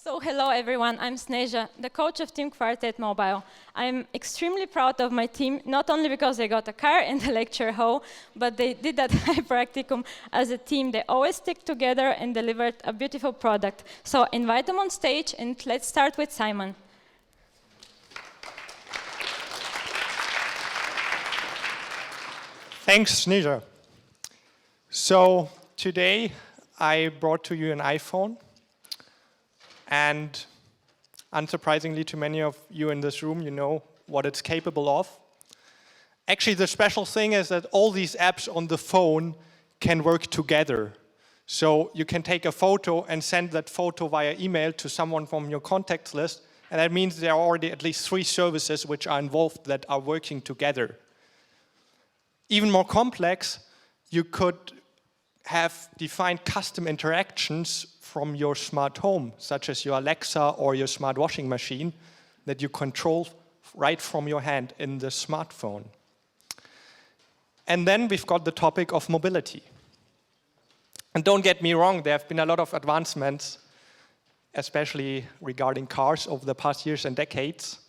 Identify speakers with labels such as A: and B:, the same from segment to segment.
A: So hello everyone, I'm Sneža, the coach of Team Quartett Mobile. I'm extremely proud of my team, not only because they got a car and a lecture hall, but they did that iPraktikum as a team. They always stick together and delivered a beautiful product. So invite them on stage and let's start with Simon.
B: Thanks, Sneža. So today I brought to you an iPhone. And unsurprisingly to many of you in this room, you know what it's capable of. Actually, the special thing is that all these apps on the phone can work together. So you can take a photo and send that photo via email to someone from your contacts list. And that means there are already at least 3 services which are involved that are working together. Even more complex, you could have defined custom interactions from your smart home, such as your Alexa or your smart washing machine, that you control right from your hand in the smartphone. And then we've got the topic of mobility. And don't get me wrong, there have been a lot of advancements, especially regarding cars over the past years and decades.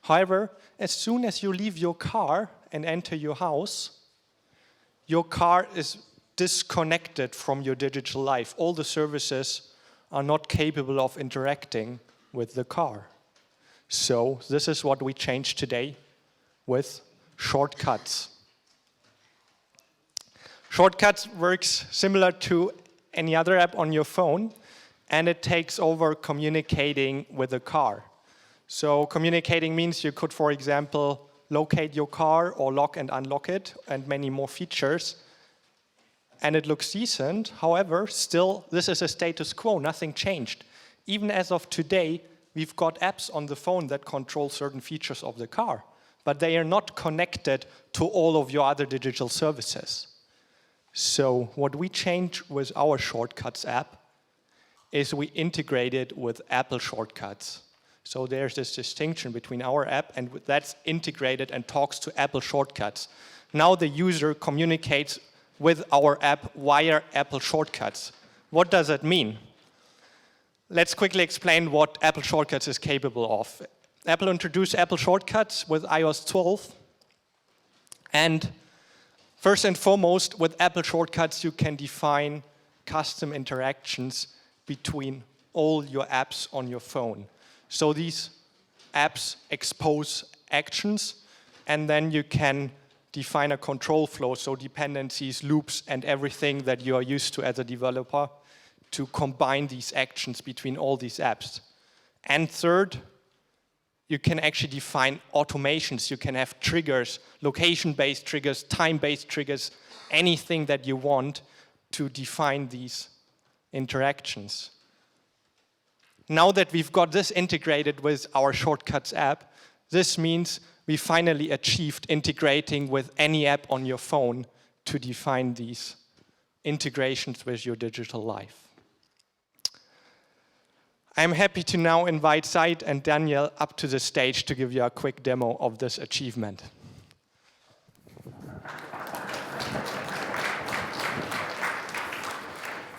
B: However, as soon as you leave your car and enter your house, your car is disconnected from your digital life. All the services are not capable of interacting with the car. So this is what we changed today with shortcuts. Shortcuts works similar to any other app on your phone, and it takes over communicating with the car. So communicating means you could, for example, locate your car or lock and unlock it, and many more features. And it looks decent. However, still, this is a status quo. Nothing changed. Even as of today, we've got apps on the phone that control certain features of the car, but they are not connected to all of your other digital services. So what we changed with our Shortcuts app is we integrated with Apple Shortcuts. So there's this distinction between our app and that's integrated and talks to Apple Shortcuts. Now the user communicates with our app via Apple Shortcuts. What does that mean? Let's quickly explain what Apple Shortcuts is capable of. Apple introduced Apple Shortcuts with iOS 12. And first and foremost, with Apple Shortcuts, you can define custom interactions between all your apps on your phone. So these apps expose actions, and then you can define a control flow, so dependencies, loops, and everything that you are used to as a developer to combine these actions between all these apps. And third, you can actually define automations. You can have triggers, location-based triggers, time-based triggers, anything that you want to define these interactions. Now that we've got this integrated with our Shortcuts app, this means we finally achieved integrating with any app on your phone to define these integrations with your digital life. I'm happy to now invite Said and Daniel up to the stage to give you a quick demo of this achievement.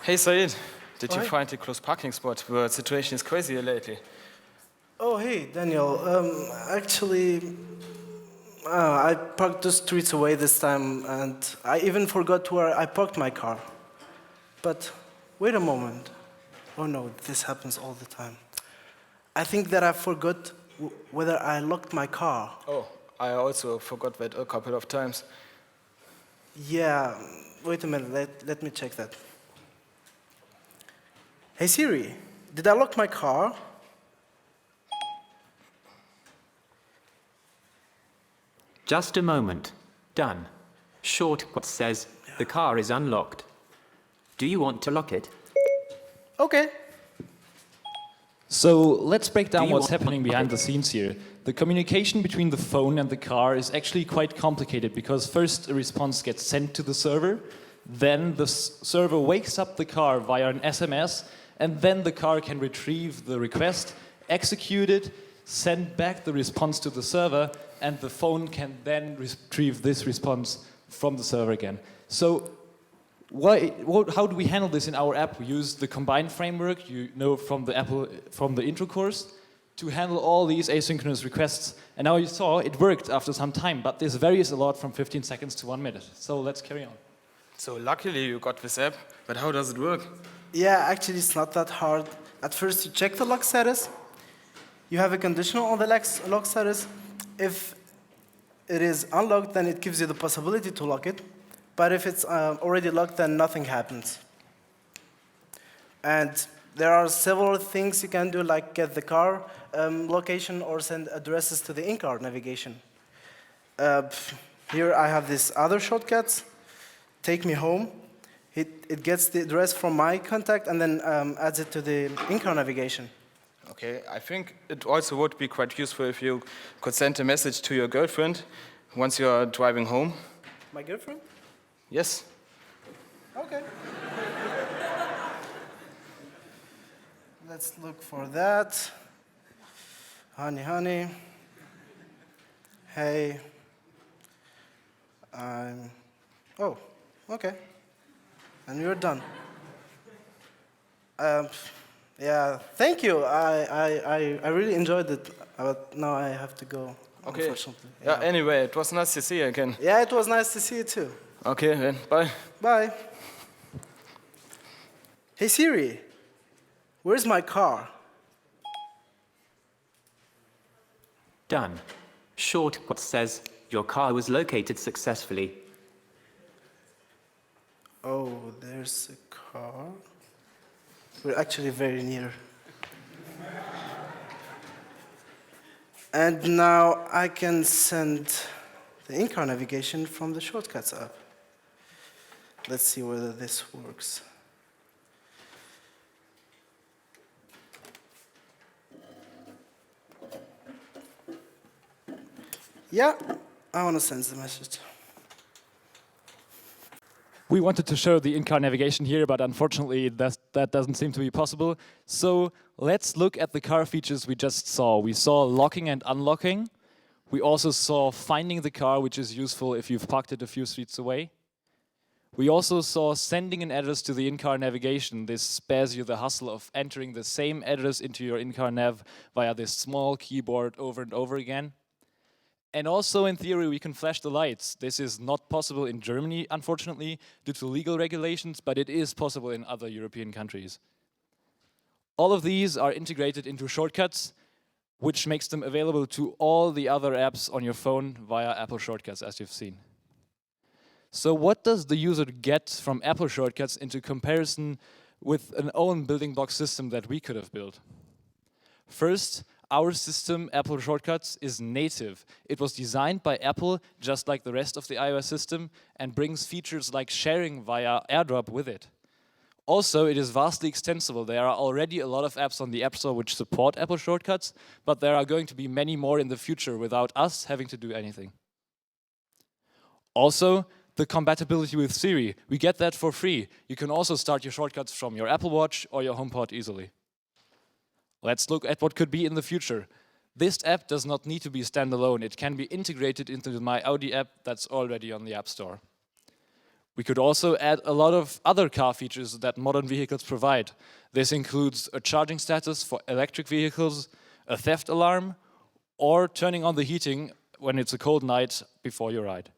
C: Hey Said, did you find a close parking spot? The situation is crazy lately.
D: Oh, hey, Daniel. Actually, I parked 2 streets away this time, and I even forgot where I parked my car. But wait a moment. Oh no, this happens all the time. I think that I forgot whether I locked my car.
C: Oh, I also forgot that a couple of times.
D: Yeah, wait a minute, let me check that. Hey Siri, did I lock my car?
E: Just a moment. Done. Shortcut says the car is unlocked. Do you want to lock it?
D: Okay.
F: So let's break down what's happening behind the scenes here. The communication between the phone and the car is actually quite complicated because first a response gets sent to the server, then the server wakes up the car via an SMS, and then the car can retrieve the request, execute it, send back the response to the server, and the phone can then retrieve this response from the server again. So how do we handle this in our app? We use the combined framework, you know, from the intro course, to handle all these asynchronous requests. And now you saw it worked after some time, but this varies a lot from 15 seconds to 1 minute. So let's carry on.
C: So luckily you got this app, but how does it work?
D: Yeah, actually it's not that hard. At first you check the lock status. You have a conditional on the lock status. If it is unlocked, then it gives you the possibility to lock it. But if it's already locked, then nothing happens. And there are several things you can do, like get the car location or send addresses to the in-car navigation. Here I have these other shortcuts. Take me home. It gets the address from my contact and then adds it to the in-car navigation.
C: Okay, I think it also would be quite useful if you could send a message to your girlfriend once you are driving home.
D: My girlfriend?
C: Yes.
D: Okay. Let's look for that. Honey, honey. Hey. Oh, okay. And you're done. Yeah, thank you. I really enjoyed it, but now I have to go.
C: Okay.
D: Unfortunately.
C: Yeah, anyway, it was nice to see you again.
D: Yeah, it was nice to see you too.
C: Okay, then, bye.
D: Bye. Hey Siri, where's my car?
E: Done. Shortcut says your car was located successfully.
D: Oh, there's a car. We're actually very near. And now I can send the in-car navigation from the Shortcuts app. Let's see whether this works. Yeah, I want to send the message.
F: We wanted to show the in-car navigation here, but unfortunately that doesn't seem to be possible. So let's look at the car features we just saw. We saw locking and unlocking. We also saw finding the car, which is useful if you've parked it a few streets away. We also saw sending an address to the in-car navigation. This spares you the hustle of entering the same address into your in-car nav via this small keyboard over and over again. And also, in theory, we can flash the lights. This is not possible in Germany, unfortunately, due to legal regulations, but it is possible in other European countries. All of these are integrated into shortcuts, which makes them available to all the other apps on your phone via Apple Shortcuts, as you've seen. So what does the user get from Apple Shortcuts into comparison with an own building block system that we could have built? First, our system, Apple Shortcuts, is native. It was designed by Apple, just like the rest of the iOS system, and brings features like sharing via AirDrop with it. Also, it is vastly extensible. There are already a lot of apps on the App Store which support Apple Shortcuts, but there are going to be many more in the future without us having to do anything. Also, the compatibility with Siri. We get that for free. You can also start your shortcuts from your Apple Watch or your HomePod easily. Let's look at what could be in the future. This app does not need to be standalone. It can be integrated into the My Audi app that's already on the App Store. We could also add a lot of other car features that modern vehicles provide. This includes a charging status for electric vehicles, a theft alarm, or turning on the heating when it's a cold night before your ride.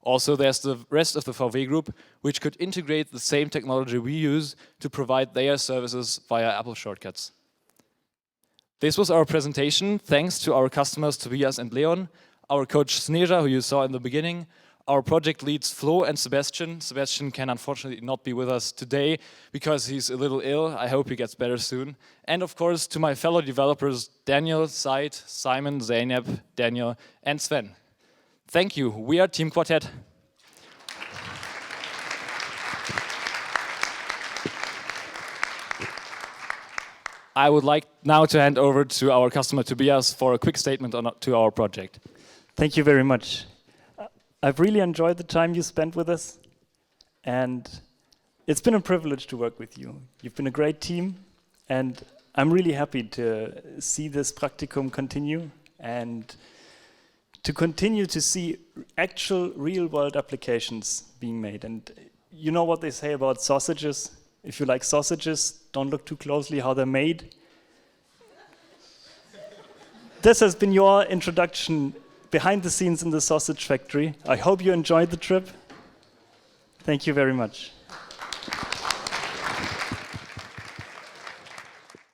F: Also, there's the rest of the VW group, which could integrate the same technology we use to provide their services via Apple Shortcuts. This was our presentation. Thanks to our customers Tobias and Leon, our coach Sneža, who you saw in the beginning, our project leads Flo and Sebastian. Sebastian can unfortunately not be with us today because he's a little ill. I hope he gets better soon. And of course, to my fellow developers, Daniel, Said, Simon, Zeynep, Daniel, and Sven. Thank you. We are Team Quartett. I would like now to hand over to our customer Tobias for a quick statement to our project.
G: Thank you very much. I've really enjoyed the time you spent with us, and it's been a privilege to work with you. You've been a great team, and I'm really happy to see this practicum continue and to continue to see actual real-world applications being made. And you know what they say about sausages? If you like sausages, don't look too closely how they're made. This has been your introduction behind the scenes in the sausage factory. I hope you enjoyed the trip. Thank you very much.